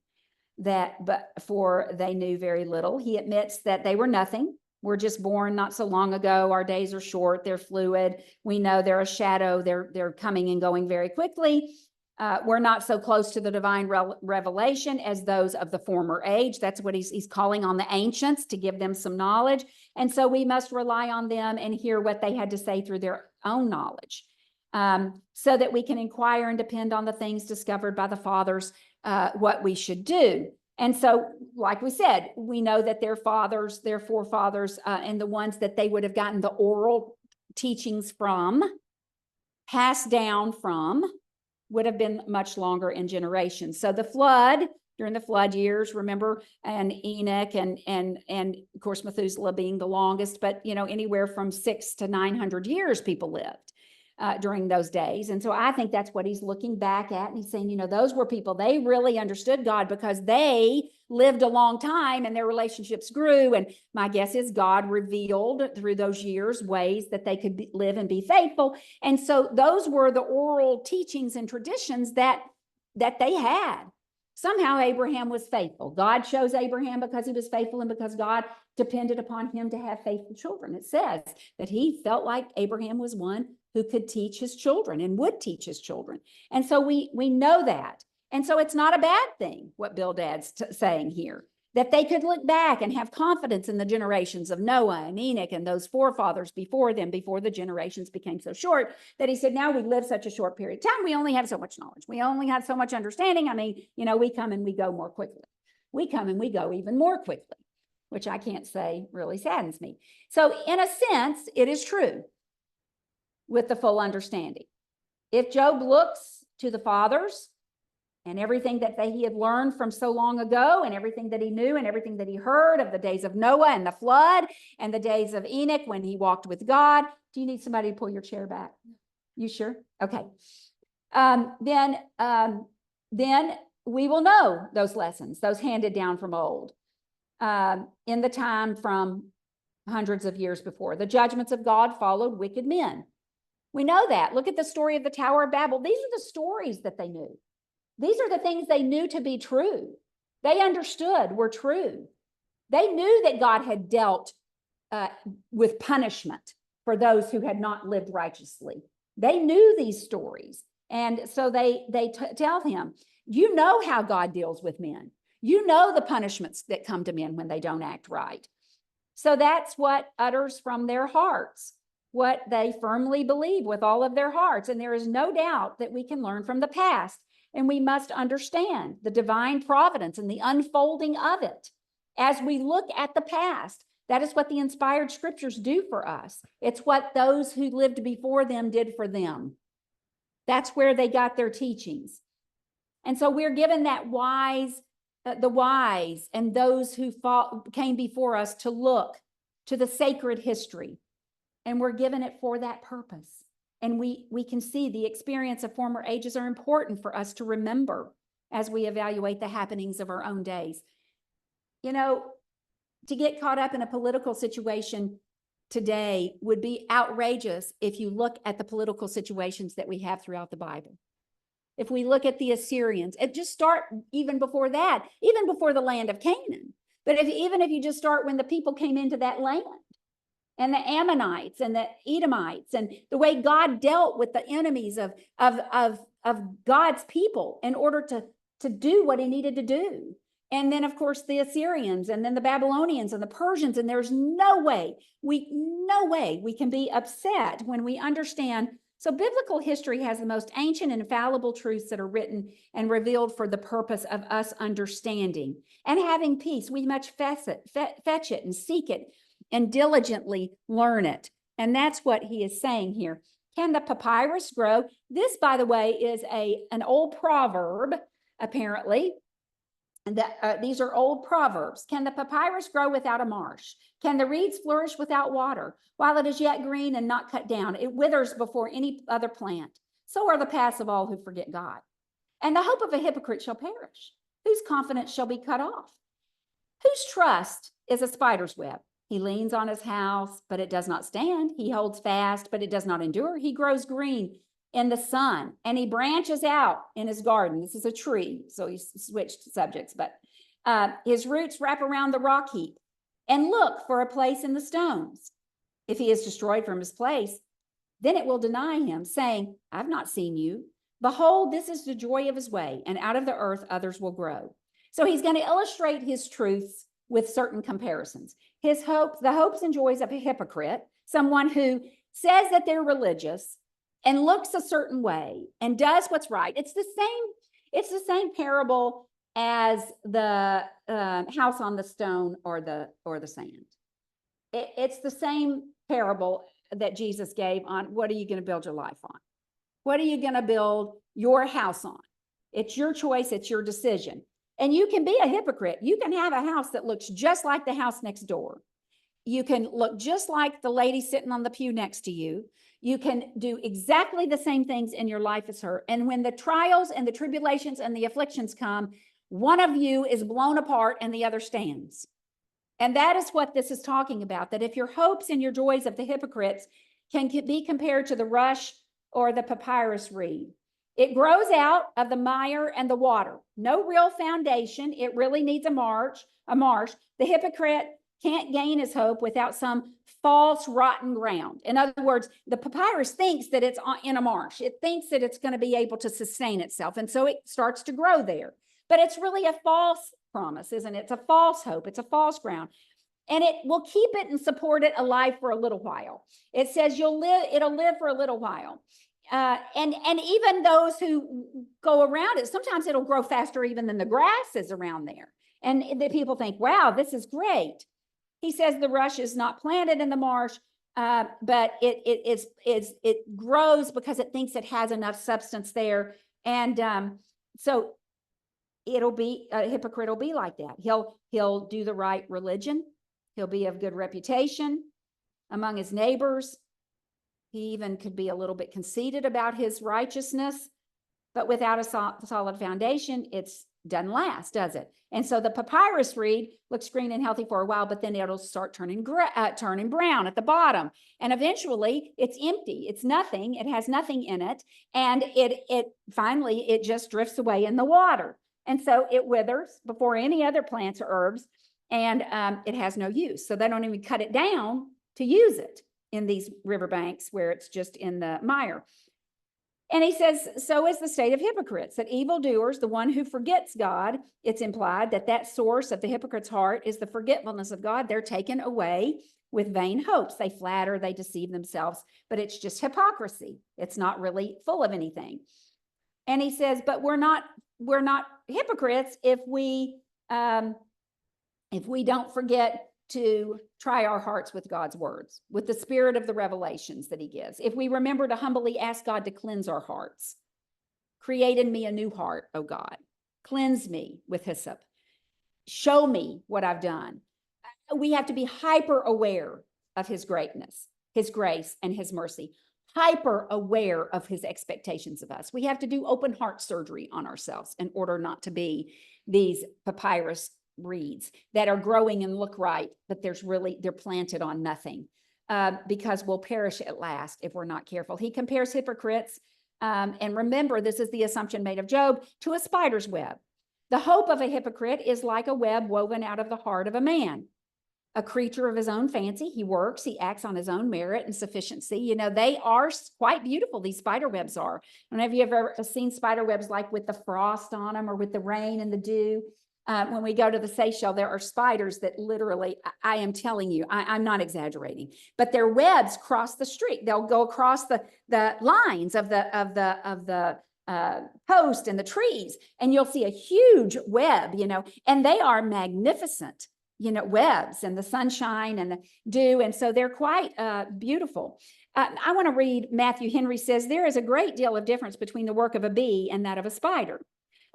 for they knew very little. He admits that they were nothing. We're just born not so long ago. Our days are short. They're fluid. We know they're a shadow. They're coming and going very quickly. We're not so close to the divine revelation as those of the former age. That's what he's calling on the ancients to give them some knowledge. And so we must rely on them and hear what they had to say through their own knowledge, so that we can inquire and depend on the things discovered by the fathers, what we should do. And so, like we said, we know that their fathers, their forefathers, and the ones that they would have gotten the oral teachings from, passed down from, would have been much longer in generations. So the flood, during the flood years, remember, and Enoch and of course Methuselah being the longest, but anywhere from 600 to 900 years people lived during those days. And so I think that's what he's looking back at, and he's saying, those were people, they really understood God because they lived a long time and their relationships grew. And my guess is God revealed through those years ways that they could live and be faithful. And so those were the oral teachings and traditions that they had. Somehow Abraham was faithful. God chose Abraham because he was faithful and because God depended upon him to have faithful children. It says that he felt like Abraham was one who could teach his children and would teach his children. And so we know that. And so it's not a bad thing, what Bildad's saying here, that they could look back and have confidence in the generations of Noah and Enoch and those forefathers before them, before the generations became so short, that he said, now we live such a short period of time. We only have so much knowledge. We only have so much understanding. I mean, we come and we go more quickly. We come and we go even more quickly, which I can't say really saddens me. So in a sense, it is true with the full understanding. If Job looks to the fathers and everything that he had learned from so long ago, and everything that he knew and everything that he heard of the days of Noah and the flood and the days of Enoch when he walked with God. Do you need somebody to pull your chair back? You sure? Okay. Then we will know those lessons, those handed down from old, in the time from hundreds of years before. The judgments of God followed wicked men. We know that. Look at the story of the Tower of Babel. These are the stories that they knew. These are the things they knew to be true. They understood were true. They knew that God had dealt with punishment for those who had not lived righteously. They knew these stories. And so they tell him, you know how God deals with men. You know the punishments that come to men when they don't act right. So that's what utters from their hearts, what they firmly believe with all of their hearts. And there is no doubt that we can learn from the past. And we must understand the divine providence and the unfolding of it. As we look at the past, that is what the inspired scriptures do for us. It's what those who lived before them did for them. That's where they got their teachings. And so we're given that the wise and those who came before us to look to the sacred history. And we're given it for that purpose. And we can see the experience of former ages are important for us to remember as we evaluate the happenings of our own days. To get caught up in a political situation today would be outrageous if you look at the political situations that we have throughout the Bible. If we look at the Assyrians, and just start even before that, even before the land of Canaan. But even if you just start when the people came into that land, and the Ammonites and the Edomites, and the way God dealt with the enemies of God's people in order to do what he needed to do. And then, of course, the Assyrians, and then the Babylonians and the Persians. And there's no way we can be upset when we understand. So biblical history has the most ancient and infallible truths that are written and revealed for the purpose of us understanding and having peace. We must fetch it and seek it and diligently learn it. And that's what he is saying here. Can the papyrus grow? This, by the way, is an old proverb, apparently. And these are old proverbs. Can the papyrus grow without a marsh? Can the reeds flourish without water? While it is yet green and not cut down, it withers before any other plant. So are the paths of all who forget God. And the hope of a hypocrite shall perish, whose confidence shall be cut off. Whose trust is a spider's web? He leans on his house, but it does not stand. He holds fast, but it does not endure. He grows green in the sun, and he branches out in his garden. This is a tree, so he switched subjects, but his roots wrap around the rock heap and look for a place in the stones. If he is destroyed from his place, then it will deny him, saying, I've not seen you. Behold, this is the joy of his way, and out of the earth others will grow. So he's going to illustrate his truths with certain comparisons. His hopes, the hopes and joys of a hypocrite, someone who says that they're religious and looks a certain way and does what's right. It's the same parable as the house on the stone or the sand. It's the same parable that Jesus gave on what are you going to build your life on? What are you going to build your house on? It's your choice. It's your decision. And you can be a hypocrite. You can have a house that looks just like the house next door. You can look just like the lady sitting on the pew next to you. You can do exactly the same things in your life as her. And when the trials and the tribulations and the afflictions come, one of you is blown apart and the other stands. And that is what this is talking about, that if your hopes and your joys of the hypocrites can be compared to the rush or the papyrus reed, it grows out of the mire and the water. No real foundation. It really needs a marsh. The hypocrite can't gain his hope without some false, rotten ground. In other words, the papyrus thinks that it's in a marsh. It thinks that it's going to be able to sustain itself. And so it starts to grow there. But it's really a false promise, isn't it? It's a false hope. It's a false ground. And it will keep it and support it alive for a little while. It says it'll live for a little while. And even those who go around it, sometimes it'll grow faster even than the grasses around there. And the people think, wow, this is great. He says the rush is not planted in the marsh, but it grows because it thinks it has enough substance there. And so it'll be, a hypocrite will be like that. He'll do the right religion. He'll be of good reputation among his neighbors. He even could be a little bit conceited about his righteousness, but without a solid foundation, it doesn't last, does it? And so the papyrus reed looks green and healthy for a while, but then it'll start turning brown at the bottom. And eventually it's empty. It's nothing. It has nothing in it. And it finally just drifts away in the water. And so it withers before any other plants or herbs, and it has no use. So they don't even cut it down to use it in these riverbanks where it's just in the mire. And he says, so is the state of hypocrites, that evildoers, the one who forgets God, it's implied that source of the hypocrite's heart is the forgetfulness of God. They're taken away with vain hopes. They flatter, they deceive themselves, but it's just hypocrisy. It's not really full of anything. And he says, but we're not hypocrites if we don't forget to try our hearts with God's words, with the spirit of the revelations that he gives. If we remember to humbly ask God to cleanse our hearts. Create in me a new heart, O God. Cleanse me with hyssop. Show me what I've done. We have to be hyper aware of his greatness, his grace, and his mercy. Hyper aware of his expectations of us. We have to do open heart surgery on ourselves in order not to be these papyrus reeds that are growing and look right, but they're planted on nothing, because we'll perish at last if we're not careful. He compares hypocrites, and remember, this is the assumption made of Job, to a spider's web. The hope of a hypocrite is like a web woven out of the heart of a man, a creature of his own fancy. He works, he acts on his own merit and sufficiency. You know, they are quite beautiful, these spider webs are. I don't know if you've ever seen spider webs like with the frost on them or with the rain and the dew. When we go to the Seychelles, there are spiders that literally, I am telling you, I'm not exaggerating, but their webs cross the street. They'll go across the lines of the post and the trees, and you'll see a huge web, you know, and they are magnificent, you know, webs and the sunshine and the dew. And so they're quite beautiful. I want to read, Matthew Henry says, there is a great deal of difference between the work of a bee and that of a spider.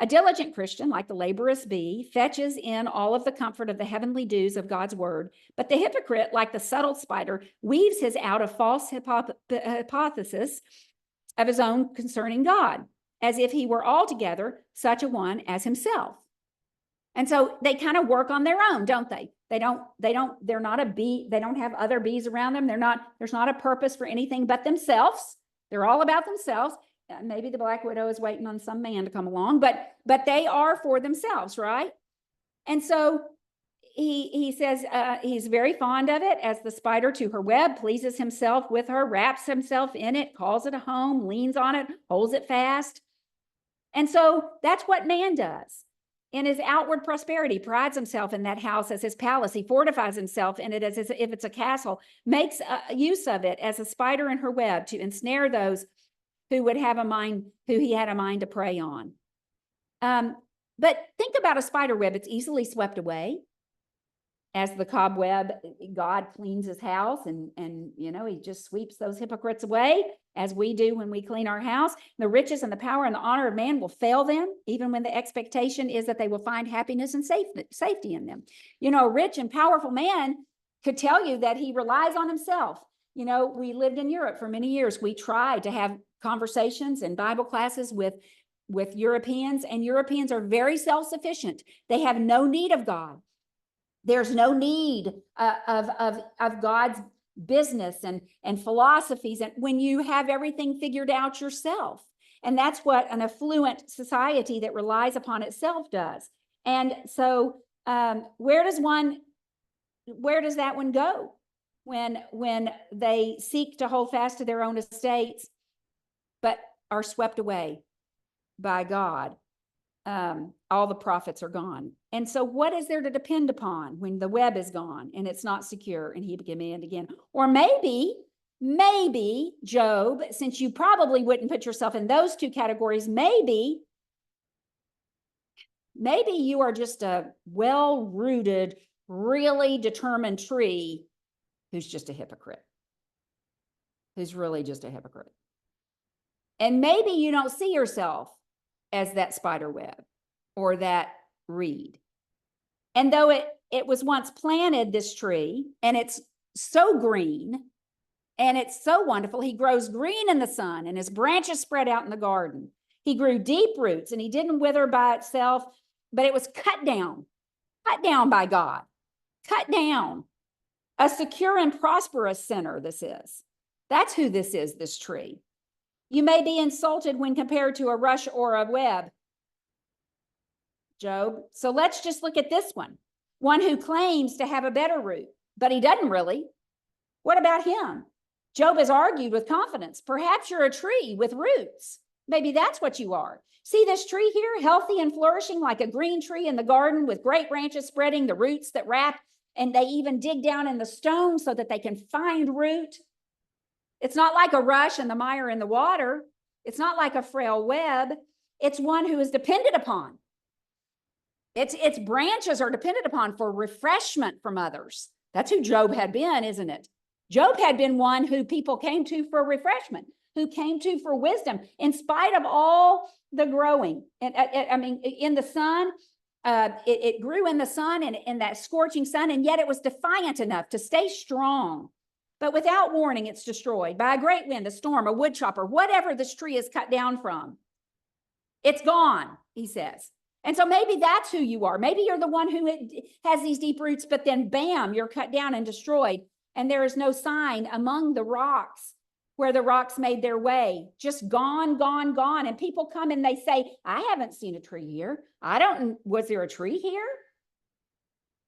A diligent Christian, like the laborious bee, fetches in all of the comfort of the heavenly dews of God's word, but the hypocrite, like the subtle spider, weaves his out of false hypothesis of his own concerning God, as if he were altogether such a one as himself. And so they kind of work on their own, don't they? They're not a bee. They don't have other bees around them. There's not a purpose for anything but themselves. They're all about themselves. Maybe the black widow is waiting on some man to come along, but they are for themselves, right? And so he says he's very fond of it, as the spider to her web, pleases himself with her, wraps himself in it, calls it a home, leans on it, holds it fast. And so that's what man does. In his outward prosperity, prides himself in that house as his palace. He fortifies himself in it as if it's a castle, makes use of it as a spider in her web to ensnare those who would have a mind, who he had a mind to prey on. But think about a spider web. It's easily swept away. As the cobweb, God cleans his house and he just sweeps those hypocrites away, as we do when we clean our house. The riches and the power and the honor of man will fail them, even when the expectation is that they will find happiness and safety in them. A rich and powerful man could tell you that he relies on himself. We lived in Europe for many years. We tried to have conversations and Bible classes with Europeans, and Europeans are very self-sufficient. They have no need of God. There's no need of God's business and philosophies, and when you have everything figured out yourself. And that's what an affluent society that relies upon itself does. And so where does that one go when they seek to hold fast to their own estates, but are swept away by God? All the profits are gone. And so what is there to depend upon when the web is gone and it's not secure and he began again? Or maybe Job, since you probably wouldn't put yourself in those two categories, maybe you are just a well-rooted, really determined tree who's just a hypocrite, who's really just a hypocrite. And maybe you don't see yourself as that spider web or that reed. And though it was once planted, this tree, and it's so green and it's so wonderful, he grows green in the sun and his branches spread out in the garden. He grew deep roots and he didn't wither by itself, but it was cut down by God, cut down. A secure and prosperous center, this is. That's who this is, this tree. You may be insulted when compared to a rush or a web, Job. So let's just look at this one who claims to have a better root, but he doesn't really. What about him? Job has argued with confidence. Perhaps you're a tree with roots. Maybe that's what you are. See this tree here, healthy and flourishing like a green tree in the garden with great branches spreading, the roots that wrap, and they even dig down in the stone so that they can find root. It's not like a rush and the mire in the water. It's not like a frail web. It's one who is dependent upon. Its branches are dependent upon for refreshment from others. That's who Job had been, isn't it? Job had been one who people came to for refreshment, who came to for wisdom, in spite of all the growing. And in the sun, it grew in the sun and in that scorching sun, and yet it was defiant enough to stay strong. But without warning, it's destroyed by a great wind, a storm, a wood chopper, whatever this tree is cut down from. It's gone, he says. And so maybe that's who you are. Maybe you're the one who has these deep roots, but then bam, you're cut down and destroyed. And there is no sign among the rocks where the rocks made their way. Just gone, gone, gone. And people come and they say, I haven't seen a tree here. Was there a tree here?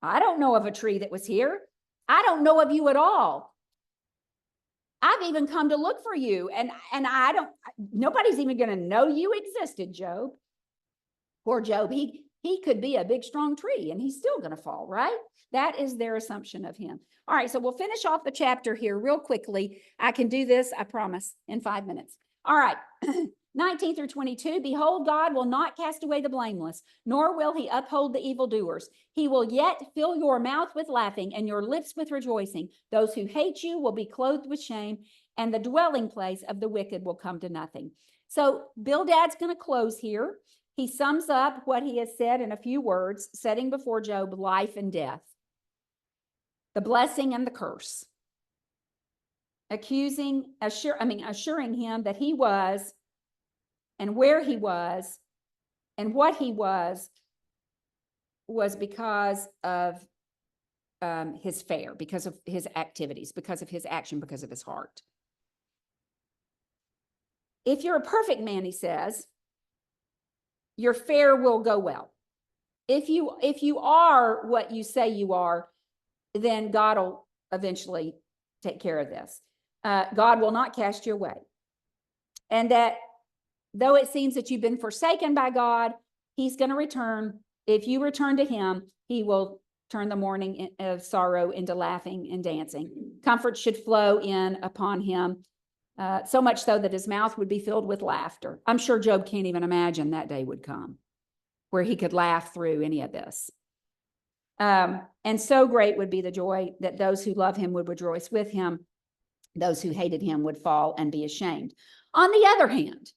I don't know of a tree that was here. I don't know of you at all. I've even come to look for you, and nobody's even going to know you existed, Job. Poor Job, he could be a big, strong tree, and he's still going to fall, right? That is their assumption of him. All right, so we'll finish off the chapter here real quickly. I can do this, I promise, in 5 minutes. All right, 19 through 22, behold, God will not cast away the blameless, nor will he uphold the evildoers. He will yet fill your mouth with laughing and your lips with rejoicing. Those who hate you will be clothed with shame, and the dwelling place of the wicked will come to nothing. So Bildad's going to close here. He sums up what he has said in a few words, setting before Job life and death, the blessing and the curse, assuring him that he was and where he was and what he was because of his fare, because of his activities, because of his action, because of his heart. If you're a perfect man, he says, your fare will go well. If you are what you say you are, then God will eventually take care of this. God will not cast you away. And that though it seems that you've been forsaken by God, he's going to return. If you return to him, he will turn the mourning of sorrow into laughing and dancing. Comfort should flow in upon him, so much so that his mouth would be filled with laughter. I'm sure Job can't even imagine that day would come where he could laugh through any of this. And so great would be the joy that those who love him would rejoice with him. Those who hated him would fall and be ashamed. On the other hand,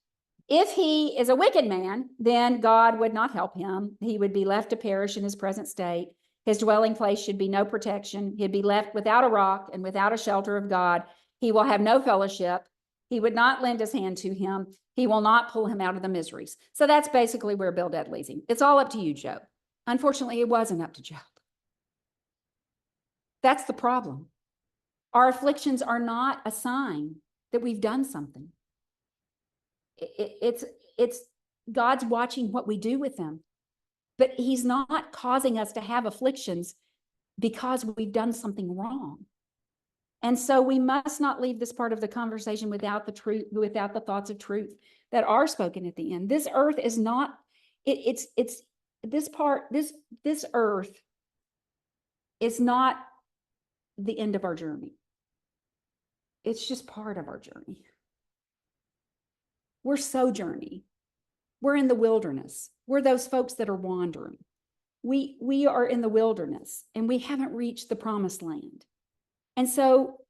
if he is a wicked man, then God would not help him. He would be left to perish in his present state. His dwelling place should be no protection. He'd be left without a rock and without a shelter of God. He will have no fellowship. He would not lend his hand to him. He will not pull him out of the miseries. So that's basically where Bildad leads him. It's all up to you, Job. Unfortunately, it wasn't up to Job. That's the problem. Our afflictions are not a sign that we've done something. It's God's watching what we do with them, but he's not causing us to have afflictions because we've done something wrong. And so we must not leave this part of the conversation without the truth, without the thoughts of truth that are spoken at the end. This earth is not, it's this part, this earth is not the end of our journey. It's just part of our journey. We're sojourning. We're in the wilderness. We're those folks that are wandering. We are in the wilderness and we haven't reached the promised land. And so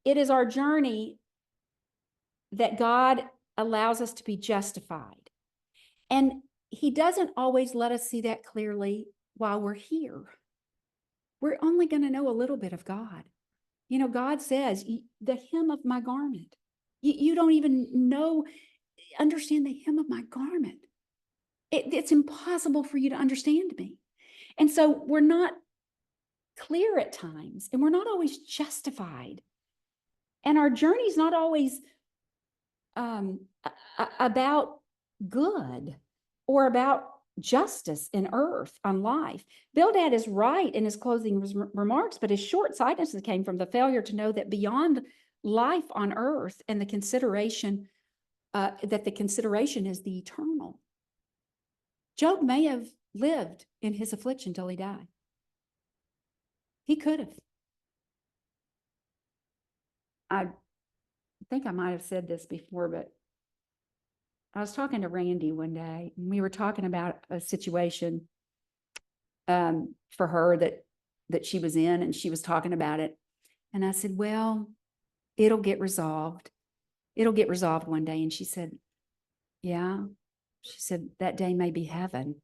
it is our journey that God allows us to be justified. And he doesn't always let us see that clearly while we're here. We're only going to know a little bit of God. You know, God says, the hem of my garment. You don't even understand the hem of my garment. It's impossible for you to understand me. And so we're not clear at times, and we're not always justified. And our journey's not always about good or about justice in earth, on life. Bildad is right in his closing remarks, but his short-sightedness came from the failure to know that beyond life on earth and the consideration, that the consideration is the eternal. Job may have lived in his affliction till he died. He could have. I think I might have said this before, but I was talking to Randy one day, and we were talking about a situation for her that she was in, and she was talking about it. And I said, well, it'll get resolved. It'll get resolved one day. And she said, yeah. She said, that day may be heaven.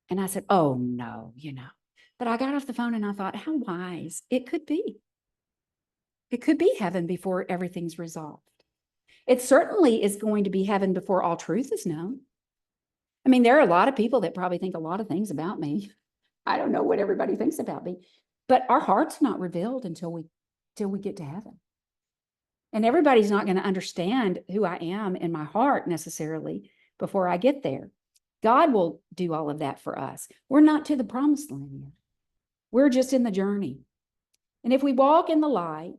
And I said, oh, no, But I got off the phone and I thought, how wise. It could be. It could be heaven before everything's resolved. It certainly is going to be heaven before all truth is known. I mean, there are a lot of people that probably think a lot of things about me. I don't know what everybody thinks about me, but our heart's not revealed until we get to heaven. And everybody's not going to understand who I am in my heart necessarily before I get there. God will do all of that for us. We're not to the promised land yet. We're just in the journey. And if we walk in the light,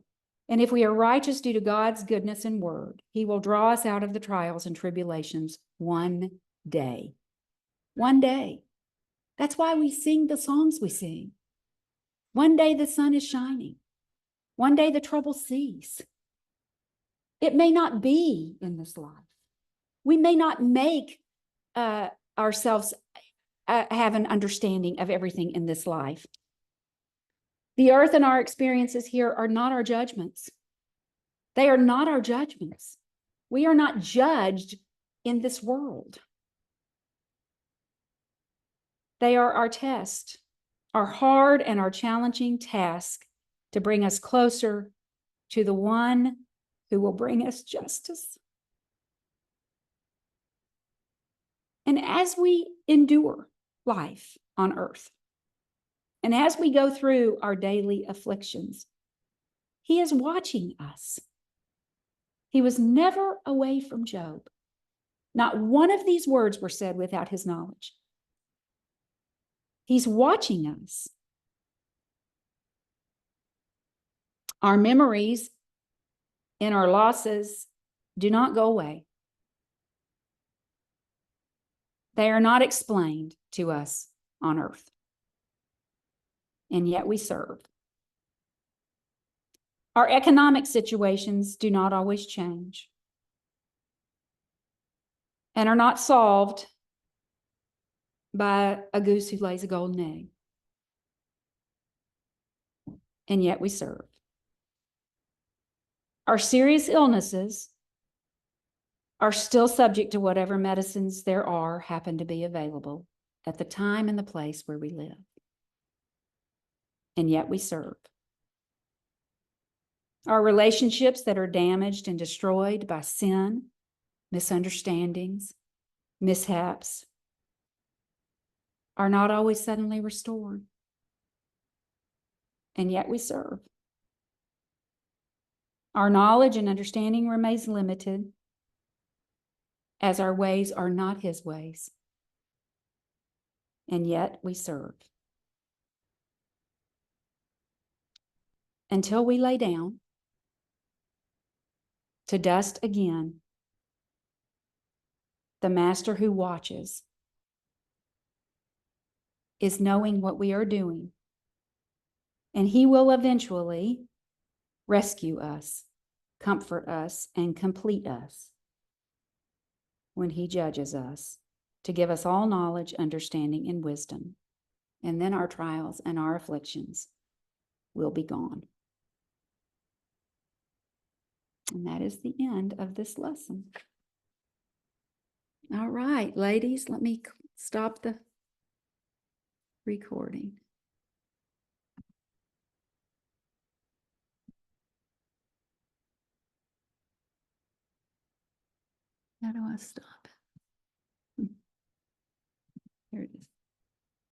and if we are righteous due to God's goodness and word, he will draw us out of the trials and tribulations one day. One day. That's why we sing the songs we sing. One day the sun is shining. One day the troubles cease. It may not be in this life. We may not make ourselves have an understanding of everything in this life. The earth and our experiences here are not our judgments. They are not our judgments. We are not judged in this world. They are our test, our hard and our challenging task to bring us closer to the one who will bring us justice. And as we endure life on earth, and as we go through our daily afflictions, he is watching us. He was never away from Job. Not one of these words were said without his knowledge. He's watching us. Our memories and our losses do not go away. They are not explained to us on earth. And yet we serve. Our economic situations do not always change and are not solved by a goose who lays a golden egg. And yet we serve. Our serious illnesses are still subject to whatever medicines there are happen to be available at the time and the place where we live. And yet we serve. Our relationships that are damaged and destroyed by sin, misunderstandings, mishaps, are not always suddenly restored. And yet we serve. Our knowledge and understanding remains limited, as our ways are not his ways. And yet we serve. Until we lay down to dust again, the master who watches is knowing what we are doing, and he will eventually rescue us, comfort us, and complete us when he judges us to give us all knowledge, understanding, and wisdom. And then our trials and our afflictions will be gone. And that is the end of this lesson. All right, ladies, let me stop the recording. How do I stop? Here it is.